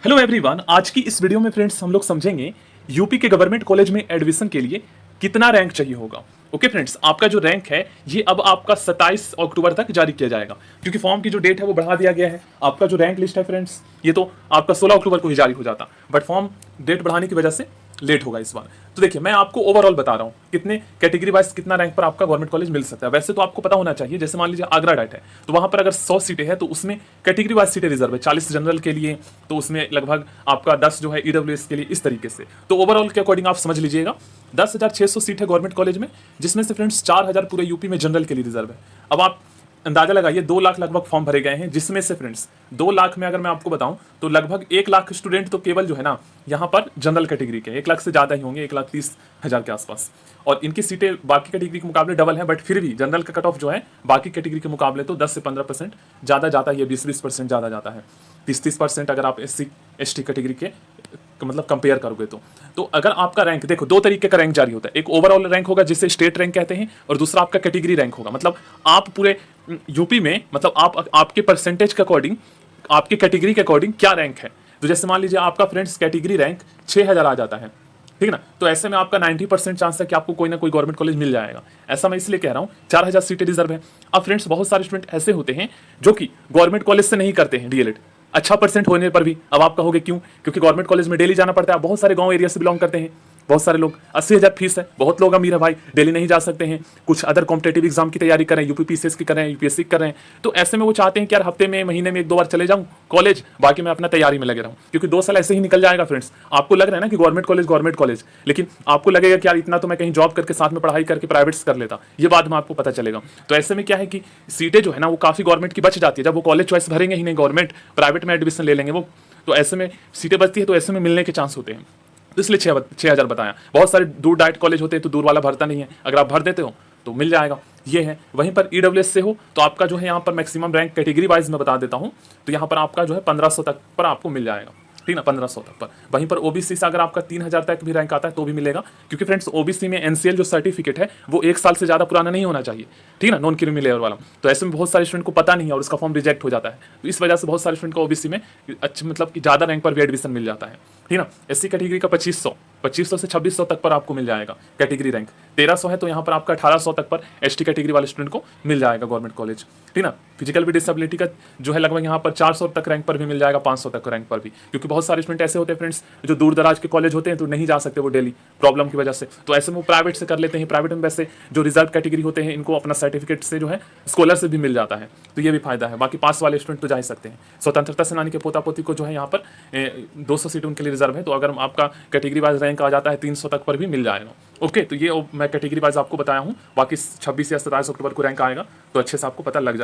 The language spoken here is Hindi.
हेलो एवरीवन, आज की इस वीडियो में फ्रेंड्स हम लोग समझेंगे यूपी के गवर्नमेंट कॉलेज में एडमिशन के लिए कितना रैंक चाहिए होगा। ओके फ्रेंड्स, आपका जो रैंक है ये अब आपका 27 अक्टूबर तक जारी किया जाएगा, क्योंकि फॉर्म की जो डेट है वो बढ़ा दिया गया है। आपका जो रैंक लिस्ट है फ्रेंड्स ये तो आपका 16 अक्टूबर को ही जारी हो जाता, बट फॉर्म डेट बढ़ाने की वजह से लेट होगा इस बार। तो देखिए, मैं आपको ओवरऑल बता रहा हूँ कितने कैटेगरी वाइज कितना रैंक पर आपका गवर्नमेंट कॉलेज मिल सकता है। वैसे तो आपको पता होना चाहिए, जैसे मान लीजिए आगरा डाइट है तो वहां पर अगर 100 सीटें हैं तो उसमें कैटेगरी वाइज सीटें रिजर्व है, 40 जनरल के लिए, तो उसमें लगभग आपका 10 जो है ईडब्ल्यूएस के लिए, इस तरीके से। तो ओवरऑल के अकॉर्डिंग आप समझ लीजिएगा 10,600 सीट है गवर्नमेंट कॉलेज में, जिसमें से फ्रेंड्स 4,000 पूरे यूपी में जनरल के लिए रिजर्व है। अब आप अंदाजा लगाइए, 2 लाख लगभग फॉर्म भरे गए हैं, जिसमें से फ्रेंड्स 2 लाख में अगर मैं आपको बताऊं तो लगभग 1 लाख स्टूडेंट तो केवल जो है ना यहाँ पर जनरल कैटेगरी के, 1 लाख से ज्यादा ही होंगे, 1,30,000 के आसपास। और इनकी सीटें बाकी कैटेगरी के मुकाबले डबल है, बट फिर भी जनरल का कट ऑफ जो है बाकी कैटेगरी के मुकाबले तो 10 से 15% ज्यादा जाता है, 20-20% ज्यादा जाता है, 30-30% अगर आप SC ST कैटेगरी के मतलब कंपेयर करोगे तो अगर आपका रैंक, देखो 2 तरीके का रैंक जारी होता है, एक ओवरऑल रैंक होगा जिसे स्टेट रैंक कहते हैं, और दूसरा आपका कैटेगरी रैंक होगा। मतलब आप पूरे यूपी में, मतलब आपके परसेंटेज के अकॉर्डिंग, आपके कैटेगरी के अकॉर्डिंग क्या रैंक है। तो जैसे मान लीजिए आपका फ्रेंड्स कैटेगरी रैंक 6,000 आ जाता है, ठीक है ना, तो ऐसे में आपका 90% चांस है कि आपको कोई ना कोई गवर्नमेंट कॉलेज मिल जाएगा। ऐसा मैं इसलिए कह रहा हूँ, 4,000 सीटें रिजर्व है। अब फ्रेंड्स बहुत सारे स्टूडेंट ऐसे होते हैं जो कि गवर्नमेंट कॉलेज से नहीं करते हैं डीएलएड, अच्छा परसेंट होने पर भी। अब आप कहोगे क्यों? क्योंकि गवर्नमेंट कॉलेज में डेली जाना पड़ता है। बहुत सारे गांव एरिया से बिलोंग करते हैं, बहुत सारे लोग, 80,000 फीस है, बहुत लोग अमीर है भाई, डेली नहीं जा सकते हैं, कुछ अदर कॉम्पिटेटिव एग्जाम की तैयारी कर रहे हैं, यूपीपीसीएस की कर रहे हैं, यूपीएससी कर रहे हैं। तो ऐसे में वो चाहते हैं कि यार हफ्ते में, महीने में 1-2 बार चले जाऊं कॉलेज, बाकी मैं अपना तैयारी में लगे रहूं, क्योंकि 2 साल ऐसे ही निकल जाएगा फ्रेंड्स। आपको लग रहा है ना कि गवर्नमेंट कॉलेज, लेकिन आपको लगेगा कि यार इतना तो मैं कहीं जॉब करके साथ में पढ़ाई करके प्राइवेट्स कर लेता, ये बाद में आपको पता चलेगा। तो ऐसे में क्या है कि सीटें जो है ना वो काफी गवर्नमेंट की बच जाती है, जब वो कॉलेज चॉइस भरेंगे ही नहीं, गवर्नमेंट प्राइवेट में एडमिशन ले लेंगे वो, तो ऐसे में सीटें बचती है, तो ऐसे में मिलने के चांस होते हैं। तो इसलिए 6,000 बताया। बहुत सारे दूर डाइट कॉलेज होते हैं तो दूर वाला भरता नहीं है, अगर आप भर देते हो तो मिल जाएगा, ये है। वहीं पर ईडब्ल्यूएस से हो तो आपका जो है यहाँ पर मैक्सिमम रैंक कैटेगरी वाइज मैं बता देता हूँ, तो यहाँ पर आपका जो है 1,500 तक पर आपको मिल जाएगा, ठीक ना, 1,500 तक पर। वहीं पर ओबीसी से अगर आपका 3,000 तक भी रैंक आता है तो भी मिलेगा, क्योंकि फ्रेंड्स ओबीसी में एनसीएल जो सर्टिफिकेट है वो 1 साल से ज़्यादा पुराना नहीं होना चाहिए, ठीक ना, नॉन क्रीमी लेयर वाला। तो ऐसे में बहुत सारे स्टूडेंट को पता नहीं है और उसका फॉर्म रिजेक्ट हो जाता है, तो इस वजह से बहुत सारे स्टूडेंट को ओबीसी में अच्छे मतलब कि ज़्यादा रैंक पर भी एडमिशन मिल जाता है, ठीक ना। एससी कैटेगरी का 2,500 से 2,600 तक पर आपको मिल जाएगा कैटेगरी रैंक, 1,300 है तो यहाँ पर आपका 1,800 तक पर एसटी कैटेगरी वाले स्टूडेंट को मिल जाएगा गवर्नमेंट कॉलेज, ठीक ना। फिजिकल भी डिसेबिलिटी का जो है लगभग यहाँ पर 400 तक रैंक पर भी मिल जाएगा, 500 तक रैंक पर भी, क्योंकि बहुत सारे स्टूडेंट ऐसे होते हैं फ्रेंड्स जो दूर दराज के कॉलेज होते हैं तो नहीं जा सकते वो डेली प्रॉब्लम की वजह से, तो ऐसे में वो प्राइवेट से कर लेते हैं। प्राइवेट में वैसे जो रिजर्व कैटेगरी होते हैं इनको अपना सर्टिफिकेट से जो है स्कॉलर से भी मिल जाता है, तो ये भी फायदा है। बाकी पास वाले स्टूडेंट तो जा ही सकते हैं। स्वतंत्रता सेनानी के पोता पोती को जो है यहाँ पर 200 सीट उनके लिए रिजर्व है, तो अगर आपका कैटेगरी वाइज रैंक आ जाता है 300 तक पर भी मिल जाएगा। ओके, तो ये मैं कैटेगरी वाइज आपको बताया हूँ, बाकी 26 या 27 अक्टूबर को रैंक आएगा तो अच्छे से आपको पता लग जाएगा।